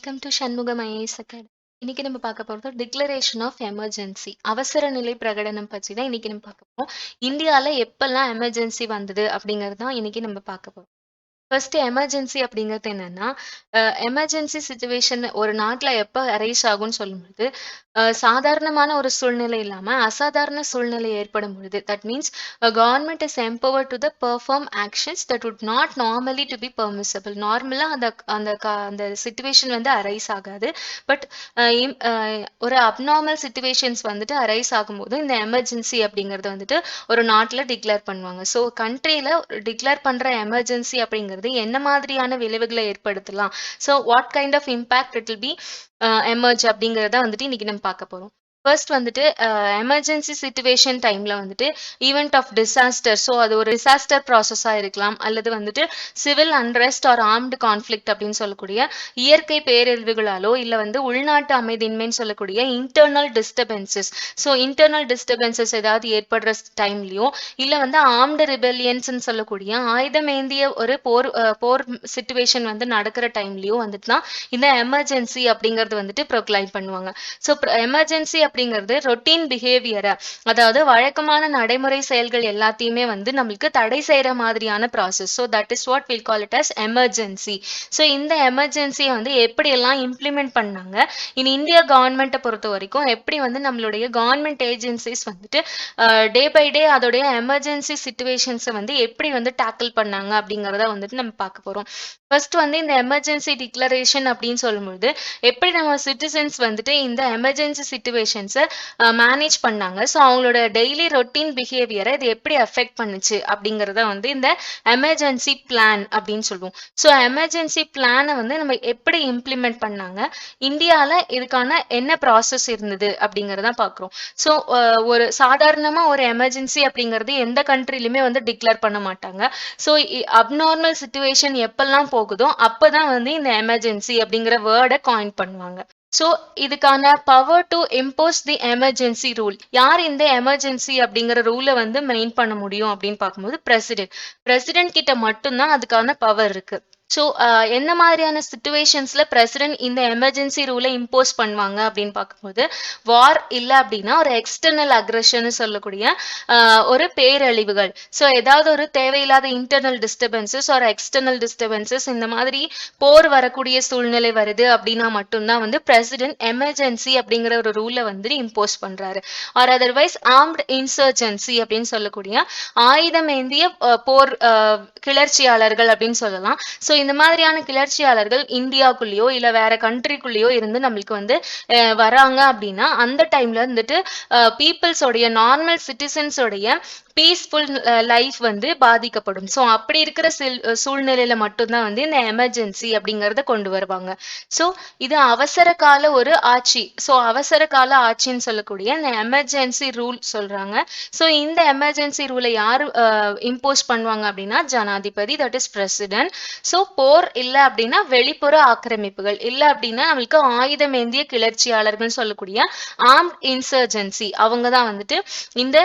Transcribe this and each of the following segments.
Welcome to Shanmugam IAS academy. இன்னைக்கு நம்ம பார்க்க போறது டிக்ளரேஷன் ஆஃப் எமர்ஜென்சி அவசர நிலை பிரகடனம் பற்றி தான் இன்னைக்கு நம்ம பார்க்க போறோம். இந்தியால எப்பெல்லாம் எமர்ஜென்சி வந்தது அப்படிங்கிறது தான் இன்னைக்கு நம்ம பார்க்க போறோம். ஃபர்ஸ்ட் எமர்ஜென்சி அப்படிங்கிறது என்னன்னா, எமர்ஜென்சி சிச்சுவேஷன் ஒரு நாட்டுல எப்ப அரைஸ் ஆகும்னு சொல்லும்போது, சாதாரணமான ஒரு சூழ்நிலை இல்லாம அசாதாரண சூழ்நிலை ஏற்படும் பொழுது, that means government is empowered to the perform actions that would not normally to be permissible. நார்மலா அந்த சிச்சுவேஷன் வந்து அரைஸ் ஆகாது. பட் ஒரு அப்நார்மல் சிச்சுவேஷன்ஸ் வந்துட்டு அரைஸ் ஆகும்போது இந்த எமர்ஜென்சி அப்படிங்கறது வந்துட்டு ஒரு நாட்டுல டிக்ளேர் பண்ணுவாங்க. ஸோ கண்ட்ரில டிக்ளேர் பண்ற எமர்ஜென்சி அப்படிங்கிறது என்ன மாதிரியான விளைவுகளை ஏற்படுத்தலாம், so what kind of impact it will be emerge அப்படிங்கறத வந்துட்டு இன்னைக்கு நம்ம பார்க்க போறோம். ஃபர்ஸ்ட் வந்துட்டு எமர்ஜென்சி சிச்சுவேஷன் டைம்ல வந்துட்டு ஈவெண்ட் ஆஃப் டிசாஸ்டர், ஸோ அது ஒரு டிசாஸ்டர் ப்ராசஸா இருக்கலாம், அல்லது வந்துட்டு civil unrest or armed conflict அப்படின்னு சொல்லக்கூடிய இயற்கை பேரழிவுகளாலோ இல்ல வந்து உள்நாட்டு அமைதியின்மைன்னு சொல்லக்கூடிய internal disturbances, so internal disturbances ஏதாவது ஏற்படுற டைம்லயோ இல்ல வந்து ஆர்ம்டு ரிபெலியன்ஸ் சொல்லக்கூடிய ஆயுதமேந்திய ஒரு போர் சிச்சுவேஷன் வந்து நடக்கிற டைம்லயோ வந்துட்டு தான் இந்த எமர்ஜென்சி அப்படிங்கறது வந்துட்டு ப்ரொக்ளைம் பண்ணுவாங்க. ஸோ எமர்ஜென்சி அப்படிங்கிறது ரொட்டீன் பிஹேவியரை, அதாவது வழக்கமான நடைமுறை செயல்கள் எல்லாத்தையுமே வந்து நம்மளுக்கு தடை செய்யற மாதிரியான process. So that is what will call it as emergency. So இந்த எமர்ஜென்சியை வந்து எப்படி எல்லாம் இம்ப்ளிமெண்ட் பண்ணாங்க, இன் இந்தியா கவர்மெண்ட்டை பொறுத்த வரைக்கும் எப்படி வந்து நம்மளுடைய கவர்மெண்ட் ஏஜென்சிஸ் வந்துட்டு டே பை டே அதோடைய எமர்ஜென்சி சிச்சுவேஷன்ஸை வந்து எப்படி வந்து டேக்கிள் பண்ணாங்க அப்படிங்கிறத வந்துட்டு நம்ம பார்க்க போறோம். ஃபர்ஸ்ட் வந்து இந்த எமர்ஜென்சி டிக்ளரேஷன் அப்படின்னு சொல்லும்போது எப்படி நம்ம சிட்டிசன்ஸ் வந்துட்டு இந்த எமர்ஜென்சி சிச்சுவேஷன்ஸை மேனேஜ் பண்ணாங்க, ஸோ அவங்களோட டெய்லி ரொட்டீன் பிஹேவியரை இது எப்படி அஃபெக்ட் பண்ணுச்சு அப்படிங்கிறத வந்து இந்த எமர்ஜென்சி பிளான் அப்படின்னு சொல்லுவோம். ஸோ எமர்ஜென்சி பிளானை வந்து நம்ம எப்படி இம்ப்ளிமெண்ட் பண்ணாங்க, இந்தியாவில் இதுக்கான என்ன ப்ராசஸ் இருந்தது அப்படிங்கிறத பார்க்குறோம். ஸோ ஒரு சாதாரணமா ஒரு எமர்ஜென்சி அப்படிங்கிறது எந்த கண்ட்ரிலுமே வந்து டிக்ளேர் பண்ண மாட்டாங்க. ஸோ அப்நார்மல் சிச்சுவேஷன் எப்பெல்லாம் போகுதோ அப்பதான் வந்து இந்த எமர்ஜென்சி அப்படிங்கிற வேர்டை காயின் பண்ணுவாங்க. ஸோ இதுக்கான power to impose the emergency rule, யார் இந்த எமர்ஜென்சி அப்படிங்கிற ரூலை வந்து மெயின் பண்ண முடியும் அப்படின்னு பார்க்கும்போது பிரசிடென்ட் கிட்ட மட்டும்தான் அதுக்கான பவர் இருக்கு. ஸோ என்ன மாதிரியான சிச்சுவேஷன்ஸ்ல பிரசிடென்ட் இந்த எமர்ஜென்சி ரூலை இம்போஸ் பண்ணுவாங்க அப்படின்னு பார்க்கும்போது, வார் இல்லை அப்படின்னா ஒரு எக்ஸ்டர்னல் அக்ரெஷன் சொல்லக்கூடிய ஒரு பேரழிவுகள், ஸோ ஏதாவது ஒரு தேவையில்லாத இன்டர்னல் டிஸ்டர்பன்சஸ் ஒரு எக்ஸ்டர்னல் டிஸ்டர்பன்சஸ் இந்த மாதிரி போர் வரக்கூடிய சூழ்நிலை வருது அப்படின்னா மட்டும்தான் வந்து பிரசிடென்ட் எமர்ஜென்சி அப்படிங்கிற ஒரு ரூலை வந்து இம்போஸ் பண்றாரு. ஆர் அதர்வைஸ் ஆர்ம்டு இன்சர்ஜென்சி அப்படின்னு சொல்லக்கூடிய ஆயுதம் ஏந்திய போர் கிளர்ச்சியாளர்கள் அப்படின்னு சொல்லலாம். ஸோ இந்த மாதிரியான கிளர்ச்சியாளர்கள் இந்தியாவுக்குள்ளேயோ இல்ல வேற கண்ட்ரிக்குள்ளேயோ இருந்து நம்மளுக்கு வந்து வராங்க அப்படின்னா அந்த டைம்ல வந்துட்டு பீப்புள்ஸோடைய நார்மல் சிட்டிசன்ஸோடைய பீஸ்ஃபுல் லைஃப் வந்து பாதிக்கப்படும். ஸோ அப்படி இருக்கிற சூழ்நிலையில மட்டும்தான் வந்து இந்த எமர்ஜென்சி அப்படிங்கறத கொண்டு வருவாங்க. ஸோ இது அவசர கால ஒரு ஆட்சி, ஸோ அவசர கால ஆட்சின்னு சொல்லக்கூடிய இந்த எமர்ஜென்சி ரூல் சொல்றாங்க. ஸோ இந்த எமர்ஜென்சி ரூலை யாரு இம்போஸ் பண்ணுவாங்க அப்படின்னா ஜனாதிபதி, தட் இஸ் பிரசிடென்ட். ஸோ போர் இல்லை அப்படின்னா வெளிப்புற ஆக்கிரமிப்புகள் இல்லை அப்படின்னா நம்மளுக்கு ஆயுதம் ஏந்திய கிளர்ச்சியாளர்கள் சொல்லக்கூடிய ஆர்ம்ட் இன்சர்ஜென்சி, அவங்க தான் வந்துட்டு இந்த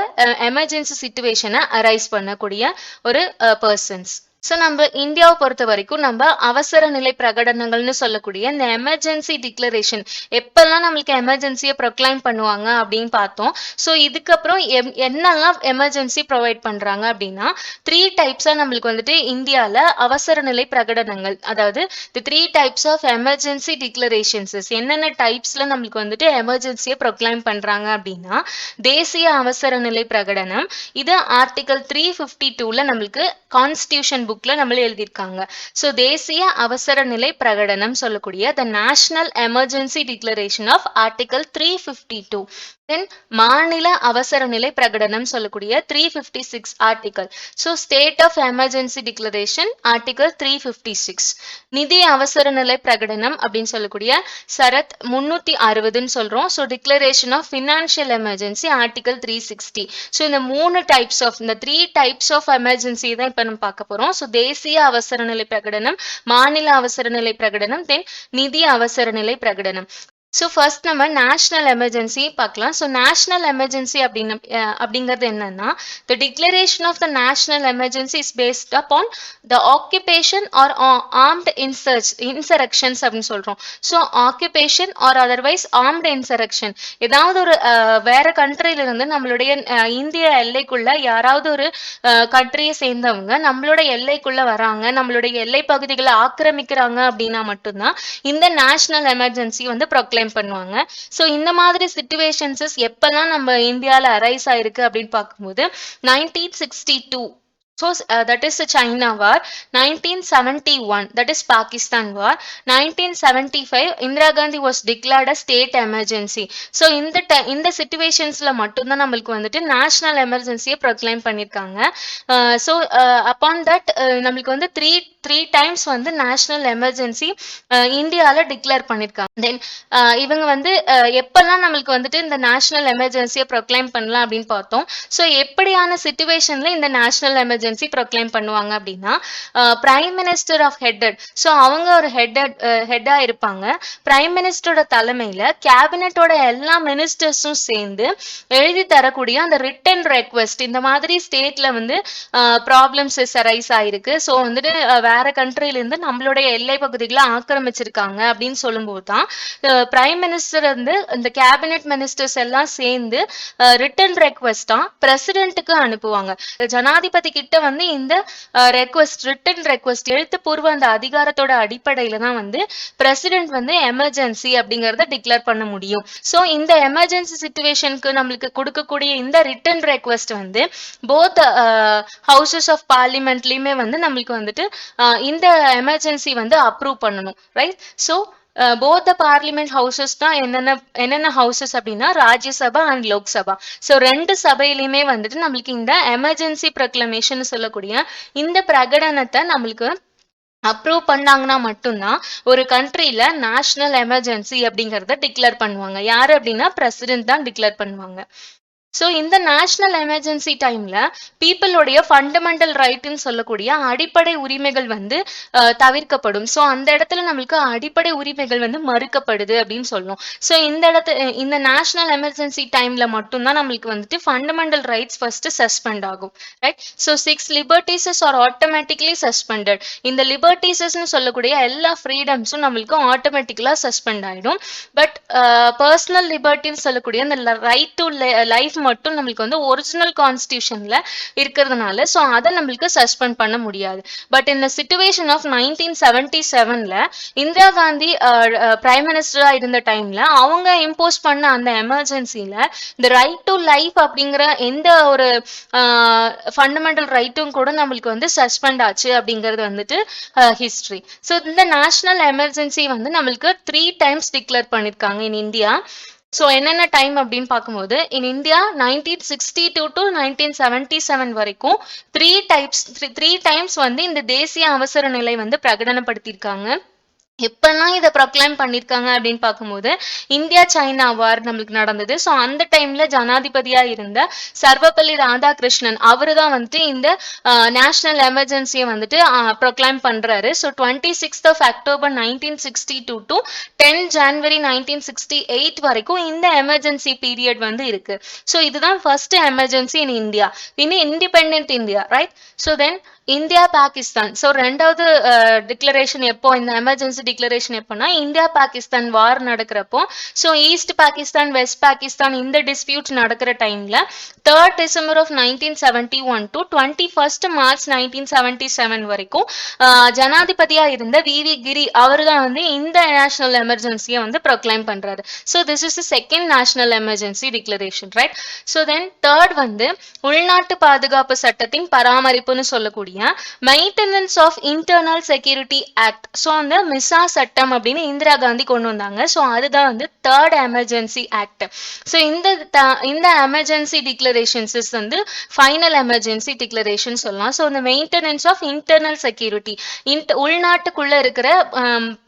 எமர்ஜென்சி சிச்சுவேஷனை அரைஸ் பண்ணக்கூடிய ஒரு பர்சன்ஸ். ஸோ நம்ம இந்தியாவை பொறுத்த வரைக்கும் நம்ம அவசர நிலை பிரகடனங்கள்னு சொல்லக்கூடிய இந்த எமர்ஜென்சி டிக்ளரேஷன் எப்பெல்லாம் நம்மளுக்கு எமர்ஜென்சியை ப்ரொக்ளைம் பண்ணுவாங்க அப்படின்னு பார்த்தோம். ஸோ இதுக்கப்புறம் என்னெல்லாம் எமர்ஜென்சி ப்ரொவைட் பண்றாங்க அப்படின்னா 3 டைப்ஸா நம்மளுக்கு வந்துட்டு இந்தியாவில் அவசர நிலை பிரகடனங்கள், அதாவது தி 3 டைப்ஸ் ஆஃப் எமர்ஜென்சி டிக்ளரேஷன்ஸ் என்னென்ன டைப்ஸ்ல நம்மளுக்கு வந்துட்டு எமர்ஜென்சியை ப்ரொக்ளைம் பண்றாங்க அப்படின்னா, தேசிய அவசர நிலை பிரகடனம், இது ஆர்டிகல் 352ல நம்மளுக்கு கான்ஸ்டியூஷன் புக்ல நம்ம எழுதியிருக்காங்க. சோ தேசிய அவசர நிலை பிரகடனம் சொல்லக்கூடிய the national emergency declaration of article 352. Then மாநில அவசர நிலை பிரகடனம் சொல்லக்கூடிய 356 article. So state of emergency declaration article 356. நிதி அவசர நிலை பிரகடனம் அப்படின்னு சொல்லக்கூடிய சரத் 360ன்னு சொல்றோம். So declaration of financial emergency article 360. So இந்த 3 டைப்ஸ் ஆஃப் இந்த 3 டைப்ஸ் ஆஃப் எமர்ஜென்சி தான் இப்ப நம்ம பார்க்க போறோம். ஸோ தேசிய அவசர நிலை பிரகடனம், மாநில அவசர நிலை பிரகடனம், தென் நிதி அவசர நிலை பிரகடனம். ஸோ ஃபர்ஸ்ட் நம்ம நேஷனல் எமர்ஜென்சி பார்க்கலாம். ஸோ நேஷனல் எமர்ஜென்சி அப்படிங்கிறது என்னன்னா, the declaration of the national emergency is based upon the occupation or armed insurrections அப்படின்னு சொல்றோம். So occupation or otherwise armed insurrection, ஏதாவது ஒரு வேற கண்ட்ரில இருந்து நம்மளுடைய இந்திய எல்லைக்குள்ள யாராவது ஒரு கண்ட்ரியை சேர்ந்தவங்க நம்மளோட எல்லைக்குள்ள வராங்க, நம்மளுடைய எல்லை பகுதிகளை ஆக்கிரமிக்கிறாங்க அப்படின்னா மட்டும்தான் இந்த நேஷனல் எமர்ஜென்சி வந்து ப்ரொக்ளைம் பண்ணுவாங்க. ஸோ இந்த மாதிரி சிச்சுவேஷன்ஸஸ் எப்பெல்லாம் நம்ம இந்தியாவில் அரைஸ் ஆயிருக்கு அப்படின்னு பார்க்கும்போது 1962, so that is the China war, 1971 that is Pakistan war, 1975 Indira Gandhi was declared a state emergency. So இந்த சிச்சுவேஷன்ஸ்ல மட்டும்தான் நம்மளுக்கு வந்துட்டு நேஷனல் எமர்ஜென்சியை ப்ரொக்ளைம் பண்ணியிருக்காங்க. ஸோ அப்பான் தட் நம்மளுக்கு வந்து த்ரீ டைம்ஸ் வந்து நேஷனல் எமர்ஜென்சி இந்தியாவில் டிக்ளேர் பண்ணியிருக்காங்க. தென் இவங்க வந்து எப்பெல்லாம் நம்மளுக்கு வந்துட்டு இந்த நேஷனல் எமர்ஜென்சியை ப்ரொக்ளைம் பண்ணலாம் அப்படின்னு பார்த்தோம். ஸோ எப்படியான சிச்சுவேஷன்ல இந்த நேஷனல் எமர்ஜென்சி ப்ரொக்ளைம் பண்ணுவாங்க அப்படின்னா, prime minister of headed, so அவங்க ஒரு ஹெட்டா இருப்பாங்க. பிரைம் மினிஸ்டரோட தலைமையில கேபினட்டோட எல்லா மினிஸ்டர்ஸும் சேர்ந்து எழுதி தரக்கூடிய அந்த ரிட்டன் ரெக்வெஸ்ட், இந்த மாதிரி ஸ்டேட்ல வந்து ப்ராப்ளம்ஸ் அரைஸ் ஆயிருக்கு, ஸோ வந்துட்டு வேற கண்ட்ரில இருந்து நம்மளுடைய எல்லை பகுதிகளை ஆக்கிரமிச்சிருக்காங்க அப்படின்னு சொல்லும்போது தான் பிரைம் மினிஸ்டர் வந்து இந்த கேபினட் மினிஸ்டர்ஸ் எல்லாம் சேர்ந்து ரிட்டன் ரெக்வெஸ்டா பிரசிடென்ட்டுக்கு அனுப்புவாங்க. ஜனாதிபதி கிட்ட வந்து இந்த ரிட்டன் ரெக்வெஸ்ட் எழுத்துப்பூர்வ அந்த அதிகாரத்தோட அடிப்படையில தான் வந்து பிரசிடென்ட் வந்து எமர்ஜென்சி அப்படிங்கறத டிக்ளேர் பண்ண முடியும். ஸோ இந்த எமர்ஜென்சி சிச்சுவேஷனுக்கு நம்மளுக்கு கொடுக்கக்கூடிய இந்த ரிட்டன் ரெக்வெஸ்ட் வந்து போத் ஹவுசஸ் ஆஃப் பார்லிமெண்ட்லயுமே வந்து நம்மளுக்கு வந்துட்டு இந்த எமர்ஜென்சி வந்து அப்ரூவ் பண்ணணும், right? So both the parliament houses தான் என்னென்ன ஹவுசஸ் அப்படின்னா ராஜ்யசபா அண்ட் லோக்சபா. ஸோ ரெண்டு சபையிலுமே வந்துட்டு நம்மளுக்கு இந்த எமர்ஜென்சி ப்ரொக்ளமேஷன் சொல்லக்கூடிய இந்த பிரகடனத்தை நம்மளுக்கு அப்ரூவ் பண்ணாங்கன்னா மட்டும்தான் ஒரு கண்ட்ரில நேஷனல் எமர்ஜென்சி அப்படிங்கறத டிக்ளேர் பண்ணுவாங்க. யாரு அப்படின்னா பிரசிடென்ட் தான் டிக்ளேர் பண்ணுவாங்க. ஸோ இந்த நேஷனல் எமர்ஜென்சி டைம்ல பீப்புளுடைய ஃபண்டமெண்டல் ரைட்னு சொல்லக்கூடிய அடிப்படை உரிமைகள் வந்து தவிர்க்கப்படும். ஸோ அந்த இடத்துல நம்மளுக்கு அடிப்படை உரிமைகள் வந்து மறுக்கப்படுது அப்படின்னு சொல்லணும். ஸோ இந்த நேஷனல் எமர்ஜென்சி டைம்ல மட்டும்தான் நம்மளுக்கு வந்துட்டு ஃபண்டமெண்டல் ரைட்ஸ் ஃபர்ஸ்ட் சஸ்பெண்ட் ஆகும், right? So 6 liberties are automatically suspended. இந்த லிபர்ட்டிஸஸ்னு சொல்லக்கூடிய எல்லா ஃப்ரீடம்ஸும் நம்மளுக்கு ஆட்டோமேட்டிக்கலா சஸ்பெண்ட் ஆயிடும். பட் பர்சனல் லிபர்ட்டின்னு சொல்லக்கூடிய அந்த ரைட் டு லைஃப் மட்டும் நம்மளுக்கு வந்து ஒரிஜினல் கான்ஸ்டிடியூஷன்ல இருக்கிறதுனால ஸோ அதை நம்மளுக்கு சஸ்பெண்ட் பண்ண முடியாது. பட் இந்த சிச்சுவேஷன் ஆஃப் 1977ல இந்திரா காந்தி பிரைம் மினிஸ்டரா இருந்த டைம்ல அவங்க இம்போஸ் பண்ண அந்த எமர்ஜென்சில இந்த ரைட் டு லைஃப் அப்படிங்கிற எந்த ஒரு ஃபண்டமெண்டல் ரைட்டும் கூட நம்மளுக்கு வந்து சஸ்பெண்ட் ஆச்சு அப்படிங்கிறது வந்துட்டு ஹிஸ்டரி. ஸோ இந்த நேஷனல் எமர்ஜென்சி வந்து நம்மளுக்கு 3 டைம்ஸ் டிக்ளேர் பண்ணிருக்காங்க இன் இந்தியா. ஸோ என்னென்ன டைம் அப்படின்னு பார்க்கும்போது இன் இந்தியா 1962 டு 1977 வரைக்கும் 3 டைம்ஸ் வந்து இந்த தேசிய அவசர நிலை வந்து பிரகடனப்படுத்தியிருக்காங்க. எப்பெல்லாம் இதை ப்ரொக்ளைம் பண்ணிருக்காங்க அப்படின்னு பார்க்கும்போது இந்தியா சைனா வார் நம்மளுக்கு நடந்தது. ஸோ அந்த டைம்ல ஜனாதிபதியா இருந்த சர்வப்பள்ளி ராதாகிருஷ்ணன் அவரு தான் வந்துட்டு இந்த நேஷனல் எமர்ஜென்சியை வந்துட்டு ப்ரொக்ளைம் பண்றாரு. So 26th October 1962 to 10 January 1968 வரைக்கும் இந்த எமர்ஜென்சி பீரியட் வந்து இருக்கு. ஸோ இதுதான் first emergency in India, in independent India, right? So then India Pakistan. So ரெண்டாவது டிக்ளரேஷன் எப்போ, இந்த எமர்ஜென்சி டிக்ளரேஷன் எப்போனா இந்தியா பாகிஸ்தான் வார் நடக்கிறப்போ. So east Pakistan west Pakistan இந்த டிஸ்பியூட் நடக்கிற டைம்ல 3rd December of 1971 to 21st March 1977 வரைக்கும் ஜனாதிபதியா இருந்த வி கிரி அவர் தான் வந்து இந்த நேஷனல் எமர்ஜென்சியை வந்து ப்ரொக்ளைம் பண்றாரு. So this is second national emergency declaration, right? So then third வந்து உள்நாட்டு பாதுகாப்பு சட்டத்தின் பராமரிப்புன்னு சொல்லக்கூடிய maintenance of internal security act. So அந்த மிசா சட்டம் அப்படின்னு இந்திரா காந்தி கொண்டு வந்தாங்க. ஸோ அதுதான் வந்து தேர்ட் எமர்ஜென்சி ஆக்ட். ஸோ இந்த எமர்ஜென்சி டிக்ளரேஷன்ஸ் வந்து ஃபைனல் எமர்ஜென்சி டிக்ளரேஷன் சொல்லலாம். ஸோ இந்த மெயின்டெனன்ஸ் ஆஃப் இன்டர்னல் செக்யூரிட்டி, உள்நாட்டுக்குள்ள இருக்கிற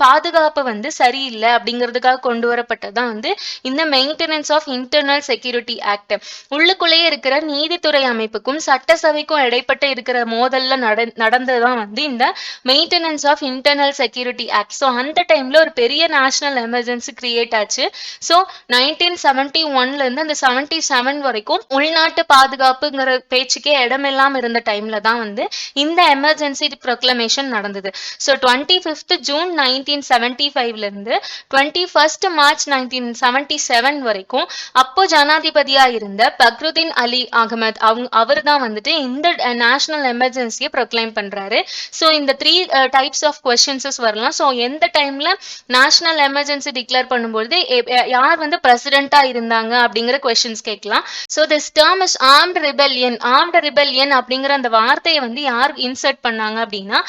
பாதுகாப்பு வந்து சரியில்லை அப்படிங்கிறதுக்காக கொண்டு வரப்பட்டதான் வந்து இந்த maintenance of internal security act. உள்ளுக்குள்ளேயே இருக்கிற நீதித்துறை அமைப்புக்கும் சட்டசபைக்கும் இடைப்பட்ட இருக்கிற மோதல்லாம் இயர்ல நடந்ததுதான் வந்து இந்த maintenance of internal security act. So அந்த டைம்ல ஒரு பெரிய நேஷனல் எமர்ஜென்சி கிரியேட் ஆச்சு. ஸோ 1971ல இருந்து அந்த 77 வரைக்கும் உள்நாட்டு பாதுகாப்புங்கிற பேச்சுக்கே இடமில்லாம இருந்த டைம்ல தான் வந்து இந்த எமர்ஜென்சி ப்ரொக்ளமேஷன் நடந்தது. ஸோ 25th June 1975ல இருந்து 21st March 1977 வரைக்கும் அப்போ ஜனாதிபதியா இருந்த பக்ருதீன் அலி அகமது அவர் தான் வந்துட்டு இந்த நேஷனல் எமர்ஜென்சியை ப்ரொக்ளைம் பண்றாரு. ஸோ இந்த 3 டைப்ஸ் ஆஃப் கொஸ்டின்ஸஸ் வரலாம். ஸோ எந்த டைம்ல நேஷனல் எமர்ஜென்சி டிக்ளேர் பண்ணும்போது யார் வந்து பிரசிடென்டா இருந்தாங்க அப்படிங்கிற கொஸ்டின்ஸ் கேட்கலாம். So this term is armed rebellion. Armed rebellion அப்படிங்கிற அந்த வார்த்தையை வந்து யார் இன்சர்ட் பண்ணாங்க அப்படின்னா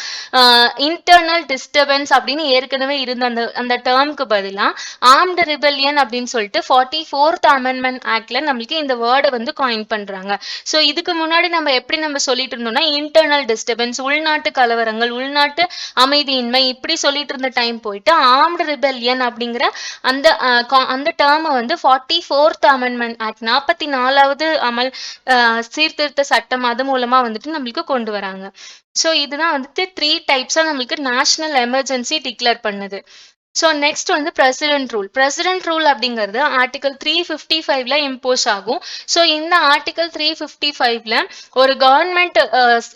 இன்டர்னல் டிஸ்டர்பன்ஸ் அப்படின்னு ஏற்கனவே இருந்த அந்த டேர்முக்கு பதிலா ஆர்ம்டு ரிபெல்லியன் அப்படின்னு சொல்லிட்டு 44th Amendment ஆக்ட்ல நம்மளுக்கு இந்த வேர்டை வந்து காயின் பண்றாங்க. ஸோ இதுக்கு முன்னாடி நம்ம சொல்லிட்டு இருந்தோம்னா இன்டர்னல் டிஸ்டர்பன்ஸ், உள்நாட்டு கலவரங்கள், உள்நாட்டு அமைதியின்மை இப்படி சொல்லிட்டு இருந்த டைம் போயிட்டு ஆர்ம்டு ரிபெல்லியன் அப்படிங்கிற அந்த டேர்மை வந்து 44th Amendment ஆக்ட் 44வது சீர்திருத்த சட்டம் அது மூலமா வந்துட்டு நம்மளுக்கு கொண்டு வராங்க. ஸோ இதுதான் வந்துட்டு 3 டைப்ஸா நம்மளுக்கு நேஷனல் எமர்ஜென்சி டிக்ளேர் பண்ணுது. ஸோ நெக்ஸ்ட் வந்து பிரசிடென்ட் ரூல். பிரசிடென்ட் ரூல் அப்படிங்கிறது ஆர்டிகல் 355ல இம்போஸ் ஆகும். ஸோ இந்த ஆர்டிகல் 355ல ஒரு கவர்மெண்ட்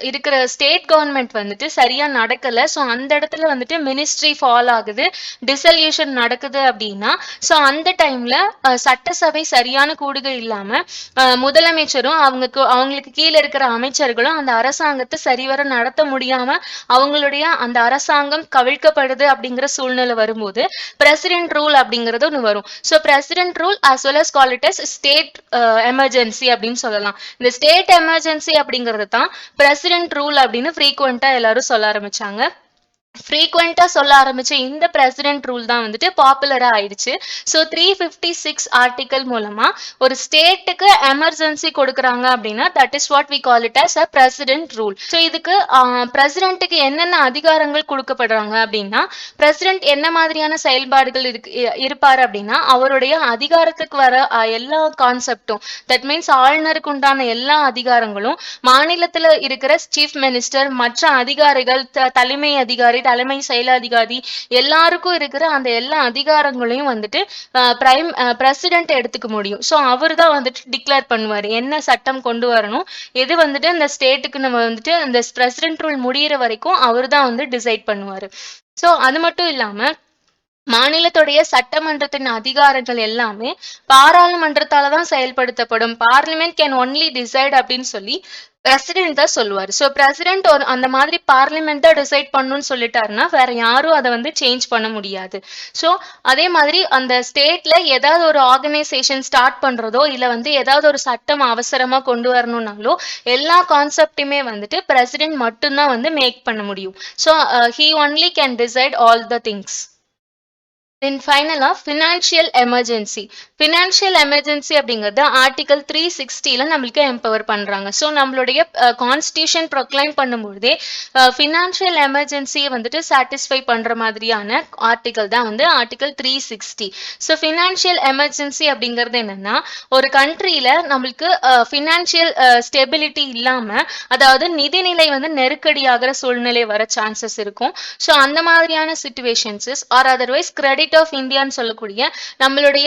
இருக்கிற ஸ்டேட் கவர்மெண்ட் வந்துட்டு சரியா நடக்கல, ஸோ அந்த இடத்துல வந்துட்டு மினிஸ்ட்ரி ஃபால் ஆகுது, டிசல்யூஷன் நடக்குது அப்படின்னா ஸோ அந்த டைம்ல சட்டசபை சரியான கூடுகை இல்லாம முதலமைச்சரும் அவங்களுக்கு கீழே இருக்கிற அமைச்சர்களும் அந்த அரசாங்கத்தை சரிவர நடத்த முடியாம அவங்களுடைய அந்த அரசாங்கம் கவிழ்க்கப்படுது அப்படிங்கிற சூழ்நிலை வரும்போது பிரசிடென்ட் ரூல் அப்படிங்கிறது ஒன்று வரும். So president rule as well as call it as state emergency அப்படின்னு சொல்லலாம். இந்த ஸ்டேட் எமர்ஜென்சி அப்படிங்கிறது தான் பிரசிடென்ட் ரூல் அப்படின்னு ஃப்ரீக்வெண்டா எல்லாரும் சொல்ல ஆரம்பிச்சாங்க. ஃப்ரீக்வெண்டா சொல்ல ஆரம்பிச்ச இந்த பிரசிடென்ட் ரூல் தான் வந்துட்டு பாப்புலரா ஆயிடுச்சு. ஸோ 356 ஆர்டிகல் மூலமா ஒரு ஸ்டேட்டுக்கு எமர்ஜென்சி கொடுக்குறாங்க அப்படின்னா that is what we call it as a president rule. So இதுக்கு பிரசிடென்ட்டுக்கு என்னென்ன அதிகாரங்கள் கொடுக்கப்படுறாங்க அப்படின்னா பிரசிடென்ட் என்ன மாதிரியான செயல்பாடுகள் இருப்பாரு அப்படின்னா அவருடைய அதிகாரத்துக்கு வர எல்லா கான்செப்டும், தட் மீன்ஸ் ஆளுநருக்கு உண்டான எல்லா அதிகாரங்களும் மாநிலத்துல இருக்கிற சீஃப் மினிஸ்டர், மற்ற அதிகாரிகள், தலைமை அதிகாரி, தலைமை செயல் அதிகாரி எல்லாருக்கும் இருக்கிற அந்த எல்லா அதிகாரங்களையும் வந்துட்டு பிரசிடென்ட் எடுத்துக்க முடியும். ஸோ அவர் தான் வந்துட்டு டிக்ளேர் பண்ணுவார் என்ன சட்டம் கொண்டு வரணும், எது வந்துட்டு இந்த ஸ்டேட்டுக்கு நம்ம வந்துட்டு அந்த பிரசிடென்ட் ரூல் முடியிற வரைக்கும் அவர் தான் வந்து டிசைட் பண்ணுவார். ஸோ அது மட்டும் இல்லாம மாநிலத்துடைய சட்டமன்றத்தின் அதிகாரங்கள் எல்லாமே பாராளுமன்றத்தால தான் செயல்படுத்தப்படும். பார்லிமெண்ட் கேன் ஒன்லி டிசைட் அப்படின்னு சொல்லி பிரசிடென்ட் தான் சொல்லுவார். ஸோ பிரசிடென்ட் அந்த மாதிரி பார்லிமெண்ட் தான் டிசைட் பண்ணணும்னு சொல்லிட்டாருன்னா வேற யாரும் அதை வந்து சேஞ்ச் பண்ண முடியாது. ஸோ அதே மாதிரி அந்த ஸ்டேட்ல ஏதாவது ஒரு ஆர்கனைசேஷன் ஸ்டார்ட் பண்றதோ இல்லை வந்து ஏதாவது ஒரு சட்டம் அவசரமா கொண்டு வரணும்னாலோ எல்லா கான்செப்டுமே வந்துட்டு பிரசிடென்ட் மட்டும்தான் வந்து மேக் பண்ண முடியும். So he only can decide all the things. தென் ஃபைனலா ஃபினான்ஷியல் எமர்ஜென்சி. ஃபினான்ஷியல் எமர்ஜென்சி அப்படிங்கிறது ஆர்டிகல் 360ல நம்மளுக்கு எம்பவர் பண்றாங்க. ஸோ நம்மளுடைய கான்ஸ்டியூஷன் ப்ரொக்ளைம் பண்ணும்போதே ஃபினான்ஷியல் எமர்ஜென்சியை வந்துட்டு சாட்டிஸ்ஃபை பண்ற மாதிரியான ஆர்டிகல் தான் வந்து ஆர்டிகல் 360. ஸோ ஃபினான்ஷியல் எமர்ஜென்சி அப்படிங்கிறது என்னன்னா ஒரு கண்ட்ரியில நம்மளுக்கு ஃபினான்ஷியல் ஸ்டெபிலிட்டி இல்லாம அதாவது நிதிநிலை வந்து நெருக்கடியாகிற சூழ்நிலை வர சான்சஸ் இருக்கும். ஸோ அந்த மாதிரியான situations or otherwise credit of இந்தியான்னு சொல்லக்கூடிய நம்மளுடைய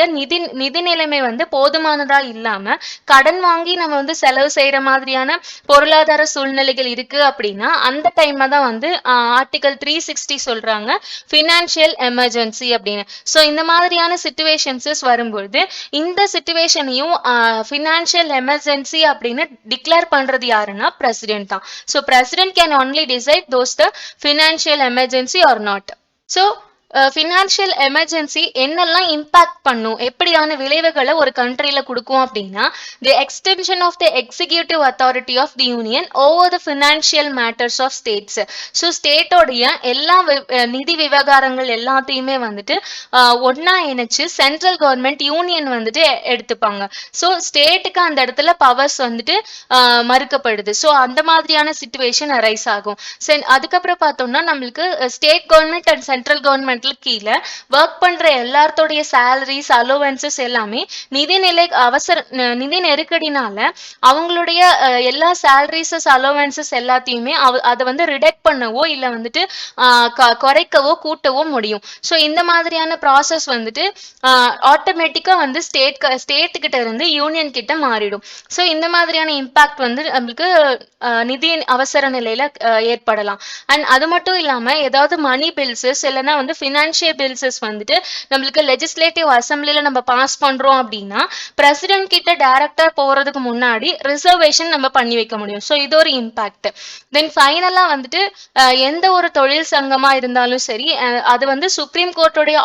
நிதி நிலைமை வந்து போதுமானதா இல்லாம கடன் வாங்கி நம்ம வந்து செலவு செய்யற மாதிரியான பொருளாதார சூழ்நிலைகள் இருக்கு அப்படின்னா அந்த டைம்ல தான் வந்து ஆர்டிகல் 360 சொல்றாங்க ஃபினான்ஷியல் எமர்ஜென்சி அப்படின்னு. ஸோ இந்த மாதிரியான சிச்சுவேஷன்ஸ் வரும்பொழுது இந்த சிச்சுவேஷனையும் ஃபினான்ஷியல் எமர்ஜென்சி அப்படின்னு டிக்ளேர் பண்றது யாருன்னா பிரசிடென்ட் தான். So president can only decide those the financial emergency are not. So financial emergency என்னெல்லாம் இம்பாக்ட் பண்ணும், எப்படியான விளைவுகளை ஒரு கண்ட்ரியில கொடுக்கும் அப்படின்னா the extension of the executive authority of the union over the financial matters of states. So ஸ்டேட்டோடைய எல்லா நிதி விவகாரங்கள் எல்லாத்தையுமே வந்துட்டு ஒன்னா இணைச்சு சென்ட்ரல் கவர்மெண்ட் யூனியன் வந்துட்டு எடுத்துப்பாங்க. ஸோ ஸ்டேட்டுக்கு அந்த இடத்துல பவர்ஸ் வந்துட்டு மறுக்கப்படுது. ஸோ அந்த மாதிரியான சிச்சுவேஷன் அரைஸ் ஆகும். அதுக்கப்புறம் பார்த்தோம்னா நம்மளுக்கு state government and central government மேனேஜ்மெண்ட்ல கீழே ஒர்க் பண்ற எல்லாத்தோடைய சேலரிஸ் அலோவன்சஸ் எல்லாமே நிதி நெருக்கடினால அவங்களுடைய எல்லா சேலரிஸஸ் அலோவன்சஸ் எல்லாத்தையுமே அதை வந்து ரிடக்ட் பண்ணவோ இல்ல வந்துட்டு குறைக்கவோ கூட்டவோ முடியும். ஸோ இந்த மாதிரியான ப்ராசஸ் வந்துட்டு ஆட்டோமேட்டிக்கா வந்து ஸ்டேட் கிட்ட இருந்து யூனியன் கிட்ட மாறிடும். ஸோ இந்த மாதிரியான இம்பாக்ட் வந்து நம்மளுக்கு நிதி அவசர நிலையில ஏற்படலாம். அண்ட் அது மட்டும் இல்லாம ஏதாவது மணி பில்ஸஸ் இல்லைன்னா வந்து பினான்சியல் பில்ஸஸ் வந்துட்டு நம்மளுக்கு லெஜிஸ்லேட்டிவ் அசம்பிளில நம்ம பாஸ் பண்றோம் அப்படின்னா பிரசிடென்ட் கிட்ட டைரக்டா போறதுக்கு முன்னாடி ரிசர்வேஷன் நம்ம பண்ணி வைக்க முடியும். ஸோ இது ஒரு இம்பாக்ட். தென் ஃபைனலா வந்துட்டு எந்த ஒரு தொழில் சங்கமா இருந்தாலும் சரி அது வந்து சுப்ரீம் கோர்ட்டோடைய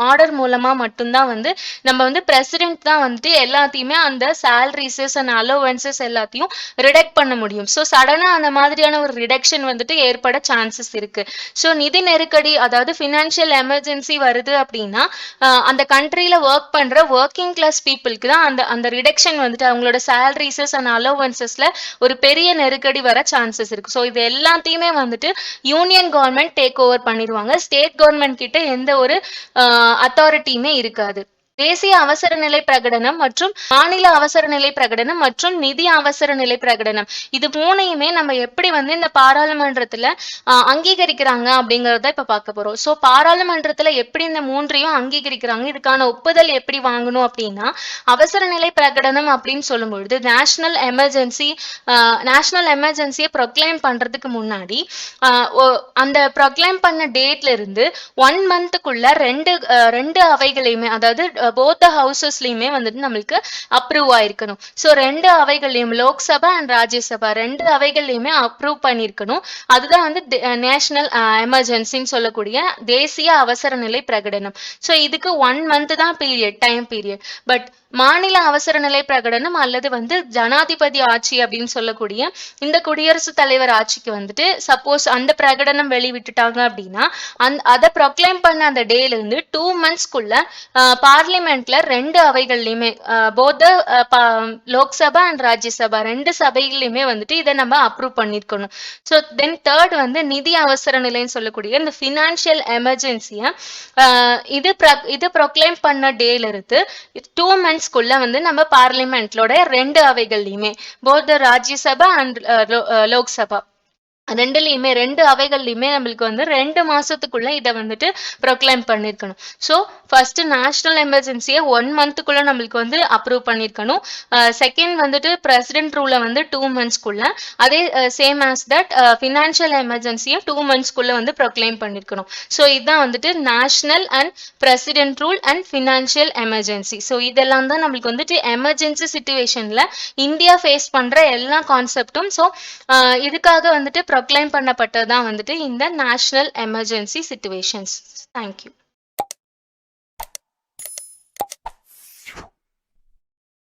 ஆர்டர் மூலமா மட்டும்தான் வந்து நம்ம வந்து பிரசிடென்ட் தான் வந்துட்டு எல்லாத்தையுமே அந்த சேலரிஸஸ் அண்ட் அலோவன்சஸ் எல்லாத்தையும் ரிடக்ட் பண்ண முடியும். ஸோ சடனா அந்த மாதிரியான ஒரு ரிடக்ஷன் வந்துட்டு ஏற்பட சான்சஸ் இருக்கு. ஸோ நிதி நெருக்கடி அதாவது பினான்சியல் எமர்ஜென்சி வருது அப்படின்னா அந்த கண்ட்ரியில ஒர்க் பண்ற ஒர்க்கிங் கிளாஸ் பீப்புளுக்கு தான் அந்த ரிடக்ஷன் வந்துட்டு அவங்களோட சேலரிஸஸ் அண்ட் அலோவன்சஸ்ல ஒரு பெரிய நெருக்கடி வர சான்சஸ் இருக்கு. ஸோ இது எல்லாத்தையுமே வந்துட்டு யூனியன் கவர்மெண்ட் டேக் ஓவர் பண்ணிடுவாங்க. ஸ்டேட் கவர்மெண்ட் கிட்ட எந்த ஒரு அத்தாரிட்டியுமே இருக்காது. தேசிய அவசர நிலை பிரகடனம் மற்றும் மாநில அவசர நிலை பிரகடனம் மற்றும் நிதி அவசர நிலை பிரகடனம் இது மூணையுமே நம்ம எப்படி வந்து இந்த பாராளுமன்றத்துல அங்கீகரிக்கிறாங்க அப்படிங்கறத இப்ப பார்க்க போறோம். சோ பாராளுமன்றத்துல எப்படி இந்த மூன்றையும் அங்கீகரிக்கிறாங்க, இதுக்கான ஒப்புதல் எப்படி வாங்கணும் அப்படின்னா அவசர நிலை பிரகடனம் அப்படின்னு சொல்லும் பொழுது நேஷனல் எமர்ஜென்சியை ப்ரொக்ளைம் பண்றதுக்கு முன்னாடி அந்த ப்ரொக்ளைம் பண்ண டேட்ல இருந்து 1 மந்த்துக்குள்ள ரெண்டு அவைகளையுமே அதாவது போத் ஹவுசஸ்லயுமே வந்துட்டு நம்மளுக்கு அப்ரூவ் ஆயிருக்கணும். ஸோ 2 அவைகள்லயும் லோக்சபா அண்ட் ராஜ்யசபா 2 அவைகள்லயுமே அப்ரூவ் பண்ணிருக்கணும். அதுதான் வந்து நேஷனல் எமர்ஜென்சின்னு சொல்லக்கூடிய தேசிய அவசர நிலை பிரகடனம். ஸோ இதுக்கு 1 மந்த் தான் டைம் பீரியட். பட் மாநில அவசர நிலை பிரகடனம் அல்லது வந்து ஜனாதிபதி ஆட்சி அப்படின்னு சொல்லக்கூடிய இந்த குடியரசுத் தலைவர் ஆட்சிக்கு வந்துட்டு சப்போஸ் அந்த பிரகடனம் வெளிவிட்டுட்டாங்க அப்படின்னா அதை ப்ரொக்ளைம் பண்ண அந்த டேல இருந்து 2 மந்த்ஸ்க்குள்ள பார்லிமெண்ட்ல 2 அவைகள்லயுமே போத் லோக்சபா அண்ட் ராஜ்யசபா 2 சபைகள்லயுமே வந்துட்டு இதை நம்ம அப்ரூவ் பண்ணிருக்கணும். ஸோ தென் தேர்ட் வந்து நிதி அவசர நிலைன்னு சொல்லக்கூடிய இந்த பினான்சியல் எமர்ஜென்சிய இது ப்ரொக்ளைம் பண்ண டேல இருந்து 2 மந்த்ஸ்க்குள்ள வந்து நம்ம பார்லிமெண்ட்லோட 2 அவைகள்லயுமே போத் ராஜ்யசபா அண்ட் லோக்சபா 2 அவைகள்லயுமே நம்மளுக்கு வந்து 2 மாசத்துக்குள்ள இதை வந்துட்டு ப்ரொக்ளைம் பண்ணிருக்கணும். ஸோ ஃபர்ஸ்ட் நேஷனல் எமர்ஜென்சியை 1 மந்த்துக்குள்ள நம்மளுக்கு வந்து அப்ரூவ் பண்ணிருக்கணும். செகண்ட் வந்துட்டு பிரசிடென்ட் ரூலை வந்து 2 மந்த்ஸ்க்குள்ள, அதே சேம் ஆஸ் தட் பினான்சியல் எமர்ஜென்சியை 2 மந்த்ஸ்க்குள்ள வந்து ப்ரொக்ளைம் பண்ணிருக்கணும். ஸோ இதுதான் வந்துட்டு national and president rule and financial emergency. So இதெல்லாம் தான் நம்மளுக்கு வந்துட்டு எமர்ஜென்சி சிச்சுவேஷன்ல இந்தியா ஃபேஸ் பண்ற எல்லா கான்செப்டும். ஸோ இதுக்காக வந்துட்டு ப்ரொக்ளைம் பண்ணப்பட்டதான் வந்துட்டு இந்த நேஷனல் எமர்ஜென்சி சிச்சுவேஷன்ஸ். தேங்க்யூ.